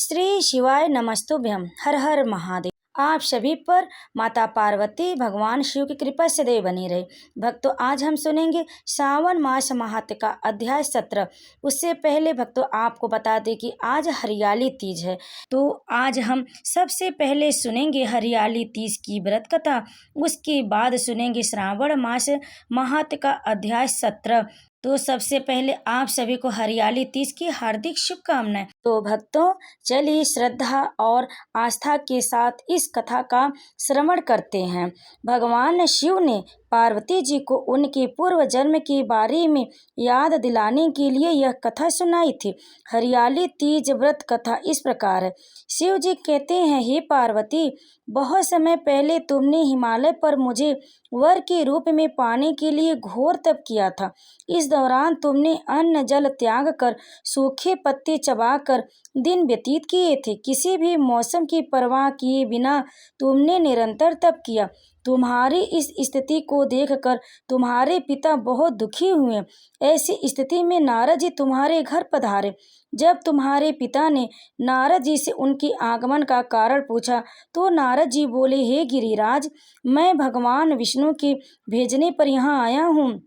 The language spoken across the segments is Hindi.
श्री शिवाय नमस्तुभ्यम। हर हर महादेव। आप सभी पर माता पार्वती भगवान शिव की कृपा सदैव बनी रहे। भक्तों, आज हम सुनेंगे सावन मास महात्म्य का अध्याय 17। उससे पहले भक्तों आपको बता दें कि आज हरियाली तीज है, तो आज हम सबसे पहले सुनेंगे हरियाली तीज की व्रत कथा। उसके बाद सुनेंगे श्रावण मास महात्म्य का अध्याय 17। तो सबसे पहले आप सभी को हरियाली तीज की हार्दिक शुभकामनाएं। तो भक्तों, चलिए श्रद्धा और आस्था के साथ इस कथा का श्रवण करते हैं। भगवान शिव ने पार्वती जी को उनके पूर्व जन्म के बारे में याद दिलाने के लिए यह कथा सुनाई थी। हरियाली तीज व्रत कथा इस प्रकार है। शिव जी कहते हैं, हे पार्वती, बहुत समय पहले तुमने हिमालय पर मुझे वर के रूप में पाने के लिए घोर तप किया था। इस दौरान तुमने अन्न जल त्याग कर सूखे पत्ते चबाकर दिन व्यतीत किए थे। किसी भी मौसम की परवाह किए बिना तुमने निरंतर तप किया। तुम्हारी इस स्थिति को देखकर तुम्हारे पिता बहुत दुखी हुए। ऐसी स्थिति में नारद जी तुम्हारे घर पधारे। जब तुम्हारे पिता ने नारद जी से उनके आगमन का कारण पूछा तो नारद जी बोले, हे गिरिराज, मैं भगवान विष्णु के भेजने पर यहाँ आया हूँ।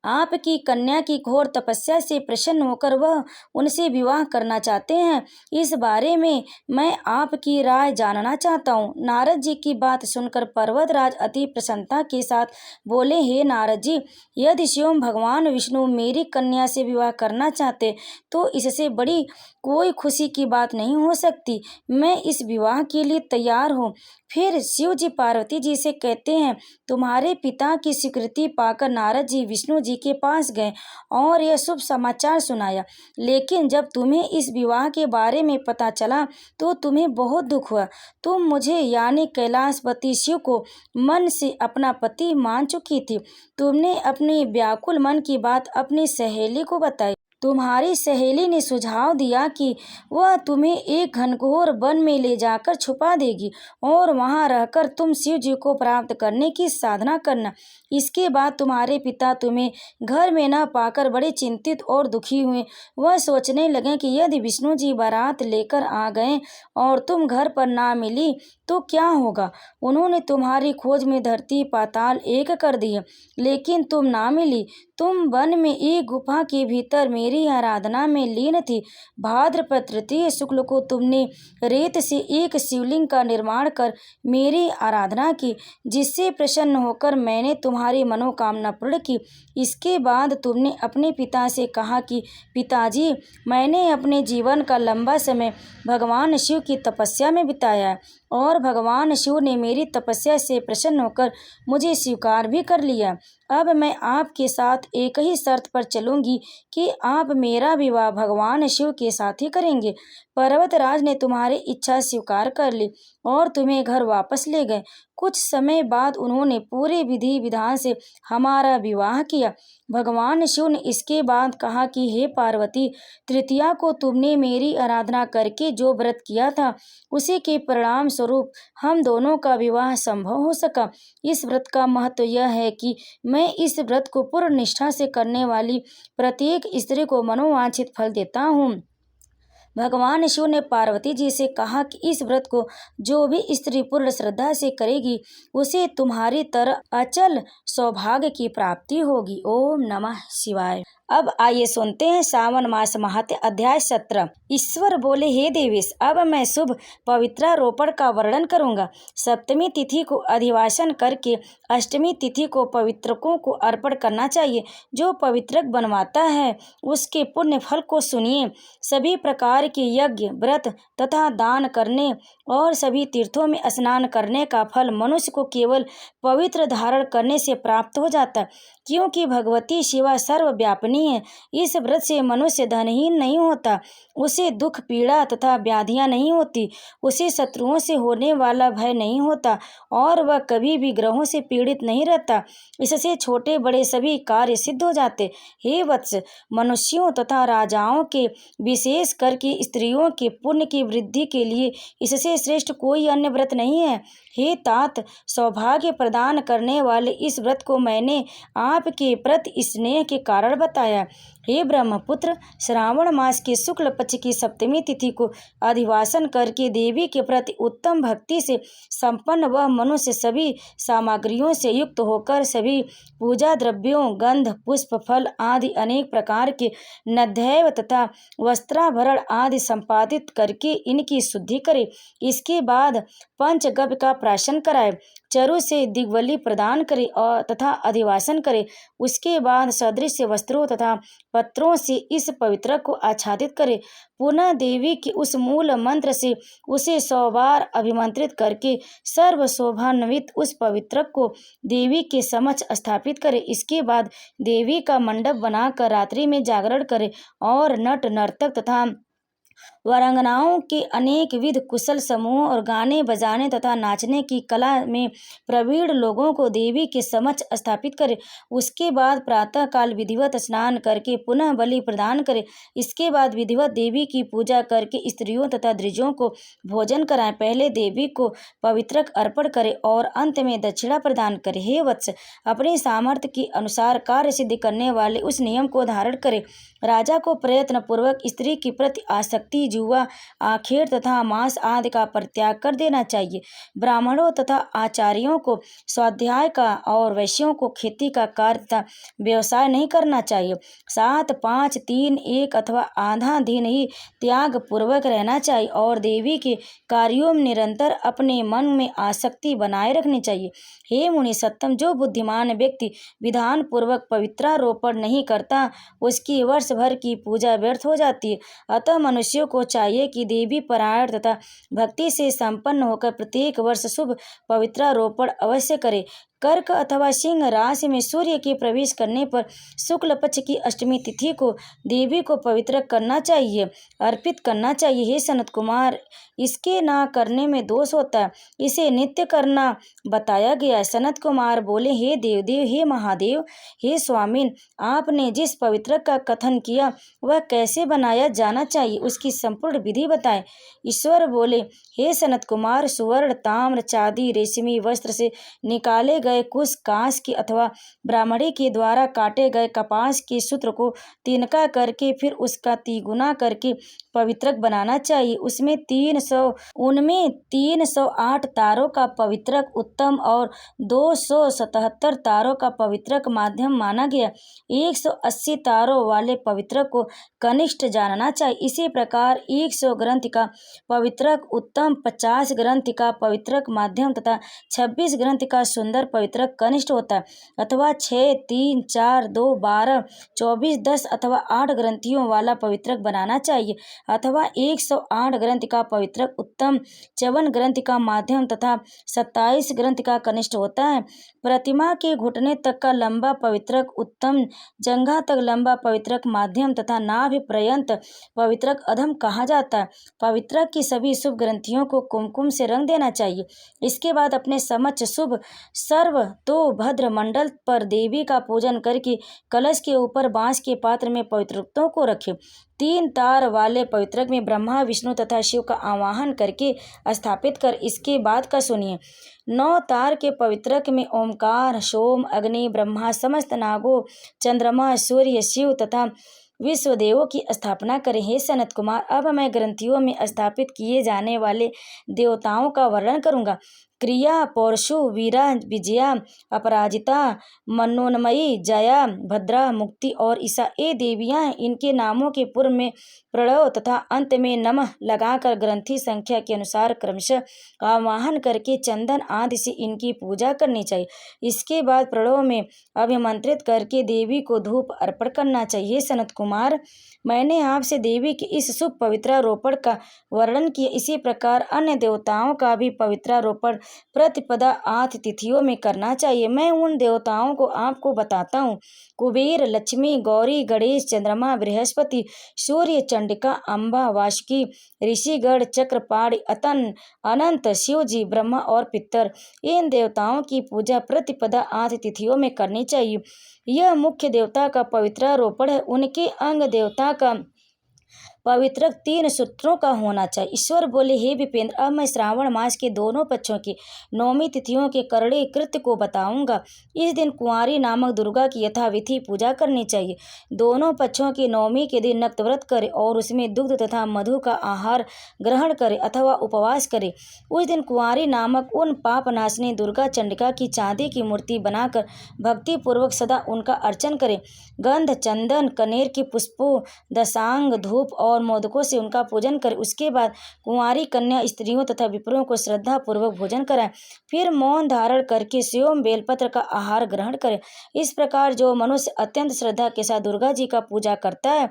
आपकी कन्या की घोर तपस्या से प्रसन्न होकर वह उनसे विवाह करना चाहते हैं। इस बारे में मैं आपकी राय जानना चाहता हूँ। नारद जी की बात सुनकर पर्वतराज अति प्रसन्नता के साथ बोले, हे नारद जी, यदि स्वयं भगवान विष्णु मेरी कन्या से विवाह करना चाहते तो इससे बड़ी कोई खुशी की बात नहीं हो सकती। मैं इस विवाह के लिए तैयार हूँ। फिर शिव जी पार्वती जी से कहते हैं, तुम्हारे पिता की स्वीकृति पाकर नारद जी विष्णु जी के पास गए और यह शुभ समाचार सुनाया। लेकिन जब तुम्हें इस विवाह के बारे में पता चला तो तुम्हें बहुत दुख हुआ। तुम मुझे यानी कैलाशपति शिव को मन से अपना पति मान चुकी थी। तुमने अपने व्याकुल मन की बात अपनी सहेली को बताई। तुम्हारी सहेली ने सुझाव दिया कि वह तुम्हें एक घनघोर वन में ले जाकर छुपा देगी और वहां रहकर तुम शिव जी को प्राप्त करने की साधना करना। इसके बाद तुम्हारे पिता तुम्हें घर में न पाकर बड़े चिंतित और दुखी हुए। वह सोचने लगे कि यदि विष्णु जी बारात लेकर आ गए और तुम घर पर ना मिली तो क्या होगा। उन्होंने तुम्हारी खोज में धरती पाताल एक कर दिया, लेकिन तुम ना मिली। तुम वन में एक गुफा के भीतर मेरी आराधना में लीन थी। भाद्रपद तृतीय शुक्ल को तुमने रेत से एक शिवलिंग का निर्माण कर मेरी आराधना की, जिससे प्रसन्न होकर मैंने तुम्हारी मनोकामना पूर्ण की। इसके बाद तुमने अपने पिता से कहा कि पिताजी, मैंने अपने जीवन का लंबा समय भगवान शिव की तपस्या में बिताया और भगवान शिव ने मेरी तपस्या से प्रसन्न होकर मुझे स्वीकार भी कर लिया। अब मैं आपके साथ एक ही शर्त पर चलूंगी कि आप मेरा विवाह भगवान शिव के साथ ही करेंगे। पर्वतराज ने तुम्हारी इच्छा स्वीकार कर ली और तुम्हें घर वापस ले गए। कुछ समय बाद उन्होंने पूरे विधि विधान से हमारा विवाह किया। भगवान शिव ने इसके बाद कहा कि हे पार्वती, तृतीया को तुमने मेरी आराधना करके जो व्रत किया था उसी के परिणाम स्वरूप हम दोनों का विवाह संभव हो सका। इस व्रत का महत्व यह है कि मैं इस व्रत को पूर्ण निष्ठा से करने वाली प्रत्येक स्त्री को मनोवांछित फल देता हूँ। भगवान शिव ने पार्वती जी से कहा कि इस व्रत को जो भी स्त्री पूर्ण श्रद्धा से करेगी उसे तुम्हारी तरह अचल सौभाग्य की प्राप्ति होगी। ओम नमः शिवाय। अब आइए सुनते हैं सावन मास महात्म्य अध्याय 17। ईश्वर बोले, हे देवेश, अब मैं शुभ पवित्रारोपण का वर्णन करूंगा। सप्तमी तिथि को अधिवासन करके अष्टमी तिथि को पवित्रकों को अर्पण करना चाहिए। जो पवित्रक बनवाता है उसके पुण्य फल को सुनिए। सभी प्रकार के यज्ञ, व्रत तथा दान करने और सभी तीर्थों में स्नान करने का फल मनुष्य को केवल पवित्र धारण करने से प्राप्त हो जाता है, क्योंकि भगवती शिवा सर्वव्यापिनी है। इस व्रत से मनुष्य धनहीन नहीं होता, उसे दुख पीड़ा तथा व्याधियां नहीं होती, उसे शत्रुओं से होने वाला भय नहीं होता और वह कभी भी ग्रहों से पीड़ित नहीं रहता। इससे छोटे बड़े सभी कार्य सिद्ध हो जाते। हे वत्स, मनुष्यों तथा राजाओं के विशेष करके स्त्रियों के पुण्य की वृद्धि के लिए इससे श्रेष्ठ कोई अन्य व्रत नहीं है। हे तात, सौभाग्य प्रदान करने वाले इस व्रत को मैंने आपके प्रति स्नेह के कारण बताया। हे ब्रह्मपुत्र, श्रावण मास के शुक्ल पक्ष की सप्तमी तिथि को अधिवासन करके देवी के प्रति उत्तम भक्ति से संपन्न वह मनुष्य सभी सामग्रियों से युक्त होकर सभी पूजा द्रव्यों, गंध, पुष्प, फल आदि अनेक प्रकार के नैवेद्य तथा वस्त्राभरण आदि संपादित करके इनकी शुद्धि करे। इसके बाद पंचगव्य का प्राशन कराए, चरु से दिग्वली प्रदान करे और तथा अधिवासन करे। उसके बाद सदृश वस्त्रों तथा पत्रों से इस पवित्र को आच्छादित करे। पुनः देवी के उस मूल मंत्र से उसे 100 बार अभिमंत्रित करके सर्व शोभान्वित उस पवित्र को देवी के समक्ष स्थापित करे। इसके बाद देवी का मंडप बनाकर रात्रि में जागरण करे और नट नर्तक तथा वरांगनाओं के अनेक विध कुशल समूहों और गाने बजाने तथा नाचने की कला में प्रवीण लोगों को देवी के समक्ष स्थापित करे। उसके बाद प्रातः काल विधिवत स्नान करके पुनः बलि प्रदान करे। इसके बाद विधिवत देवी की पूजा करके स्त्रियों तथा द्विजों को भोजन कराएं। पहले देवी को पवित्रक अर्पण करे और अंत में दक्षिणा प्रदान करे। हे वत्स, अपने सामर्थ्य के अनुसार कार्य सिद्ध करने वाले उस नियम को धारण करे। राजा को प्रयत्न पूर्वक स्त्री के प्रति आसक्ति, जुआ, आखेट तथा मांस आदि का परित्याग कर देना चाहिए। ब्राह्मणों तथा आचार्यों को स्वाध्याय का और वैश्यों को खेती का कार्य तथा व्यवसाय नहीं करना चाहिए। 7, 5, 3, 1 अथवा आधा दिन ही त्याग पूर्वक रहना चाहिए और देवी के कार्यों में निरंतर अपने मन में आसक्ति बनाए रखनी चाहिए। हे मुनि सत्तम, जो बुद्धिमान व्यक्ति विधान पूर्वक पवित्रारोपण नहीं करता उसकी वर्ष भर की पूजा व्यर्थ हो जाती है। अतः मनुष्यों को चाहिए कि देवी परायण तथा भक्ति से संपन्न होकर प्रत्येक वर्ष शुभ पवित्रारोपण अवश्य करे। कर्क अथवा सिंह राशि में सूर्य के प्रवेश करने पर शुक्ल पक्ष की अष्टमी तिथि को देवी को पवित्र करना चाहिए, अर्पित करना चाहिए। हे सनत कुमार, इसके ना करने में दोष होता है, इसे नित्य करना बताया गया है। सनत कुमार बोले, हे देवदेव, हे महादेव, हे स्वामिन, आपने जिस पवित्र का कथन किया वह कैसे बनाया जाना चाहिए, उसकी संपूर्ण विधि बताएं। ईश्वर बोले, हे सनत कुमार, सुवर्ण, ताम्र, चांदी, रेशमी वस्त्र से निकाले गए कुश, कांस के अथवा ब्राह्मणी के द्वारा काटे गए कपास के सूत्र को तिनका करके फिर उसका तिगुना करके पवित्रक बनाना चाहिए। उनमें 308 तारों का पवित्रक उत्तम और 277 तारों का पवित्रक माध्यम माना गया। 180 तारों वाले पवित्रक को कनिष्ठ जानना चाहिए। इसी प्रकार 100 ग्रंथ का पवित्रक उत्तम, 50 ग्रंथ का पवित्रक माध्यम तथा 26 ग्रंथ का सुंदर पवित्रक कनिष्ठ होता है। अथवा 6, 3, 4, 2, 12, 24, 10 अथवा 8 ग्रंथियों वाला पवित्रक बनाना चाहिए। अथवा 108 ग्रंथ का पवित्रक उत्तम, 54 ग्रंथ का माध्यम तथा 27 ग्रंथ का कनिष्ठ होता है। प्रतिमा के घुटने तक का लंबा पवित्रक उत्तम, जंघा तक लंबा पवित्रक माध्यम तथा नाभि पर्यंत पवित्रक अधम कहा जाता है। पवित्रक की सभी शुभ ग्रंथियों को कुमकुम से रंग देना चाहिए। इसके बाद अपने समक्ष शुभ सर्व तो भद्र मंडल पर देवी का पूजन करके कलश के ऊपर बांस के पात्र में पवित्रकों को रखे। 3 तार वाले पवित्रक में ब्रह्मा, विष्णु तथा शिव का आवाहन करके स्थापित कर इसके बाद का सुनिए। 9 तार के पवित्रक में ओमकार, सोम, अग्नि, ब्रह्मा, समस्त नागों, चंद्रमा, सूर्य, शिव तथा विश्वदेवों की स्थापना करें। हे सनत कुमार, अब मैं ग्रंथियों में स्थापित किए जाने वाले देवताओं का वर्णन करूंगा। क्रिया, पौरुषु, वीरा, विजया, अपराजिता, मनोन्मयी, जया, भद्रा, मुक्ति और ईशा ये देवियां हैं। इनके नामों के पूर्व में प्रणव तथा अंत में नमः लगाकर ग्रंथि संख्या के अनुसार क्रमशः आवाहन करके चंदन आदि से इनकी पूजा करनी चाहिए। इसके बाद प्रणव में अभिमंत्रित करके देवी को धूप अर्पण करना चाहिए। सनत कुमार, मैंने आपसे देवी के इस शुभ पवित्रारोपण का वर्णन किया। इसी प्रकार अन्य देवताओं का भी पवित्रारोपण प्रतिपदा 8 तिथियों में करना चाहिए। मैं उन देवताओं को आपको बताता हूँ। कुबेर, लक्ष्मी, गौरी, गणेश, चंद्रमा, बृहस्पति, सूर्य, चंडिका, अम्बा, वासुकी, ऋषिगण, चक्रपाणि, अनंत, शिव जी, ब्रह्मा और पितर। इन देवताओं की पूजा प्रतिपदा 8 तिथियों में करनी चाहिए। यह मुख्य देवता का पवित्रारोपण है। उनके अंग देवता का पवित्र 3 सूत्रों का होना चाहिए। ईश्वर बोले, हे विपेंद्र, अब मैं श्रावण मास के दोनों पक्षों की नौमी तिथियों के करड़े कृत्य को बताऊंगा। इस दिन कुंवारी नामक दुर्गा की यथाविधि पूजा करनी चाहिए। दोनों पक्षों की नौमी के दिन नक्तव्रत करे और उसमें दुग्ध तथा मधु का आहार ग्रहण करे अथवा उपवास करे। उस दिन कुंवारी नामक उन पापनाशिनी दुर्गा चंडिका की चांदी की मूर्ति बनाकर भक्ति पूर्वक सदा उनका अर्चन करे। गंध, चंदन, कनेर के पुष्पों, दशांग, धूप और मोदकों से उनका पूजन करे। उसके बाद कुंवारी कन्या स्त्रियों तथा विप्रों को श्रद्धा पूर्वक भोजन कराएं। फिर मौन धारण करके स्वयं बेलपत्र का आहार ग्रहण करे। इस प्रकार जो मनुष्य अत्यंत श्रद्धा के साथ दुर्गा जी का पूजा करता है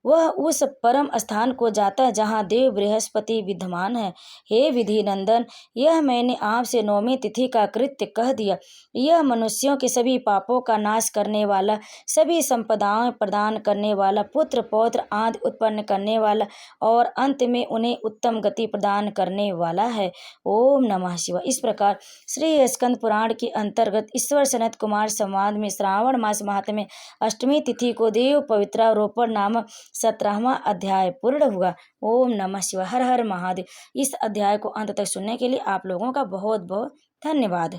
वह उस परम स्थान को जाता है जहाँ देव बृहस्पति विद्यमान है। हे विधि नंदन, यह मैंने आपसे नौमी तिथि का कृत्य कह दिया। यह मनुष्यों के सभी पापों का नाश करने वाला, सभी संपदाएं प्रदान करने वाला, पुत्र पौत्र आदि उत्पन्न करने वाला और अंत में उन्हें उत्तम गति प्रदान करने वाला है। ओम नमः शिवाय। इस प्रकार श्री स्कंद पुराण के अंतर्गत ईश्वर सनत कुमार संवाद में श्रावण मास माहात्म्य में अष्टमी तिथि को देव पवित्रारोपण नामक 17वां अध्याय पूर्ण हुआ। ओम नमः शिवाय। हर हर महादेव। इस अध्याय को अंत तक सुनने के लिए आप लोगों का बहुत बहुत धन्यवाद।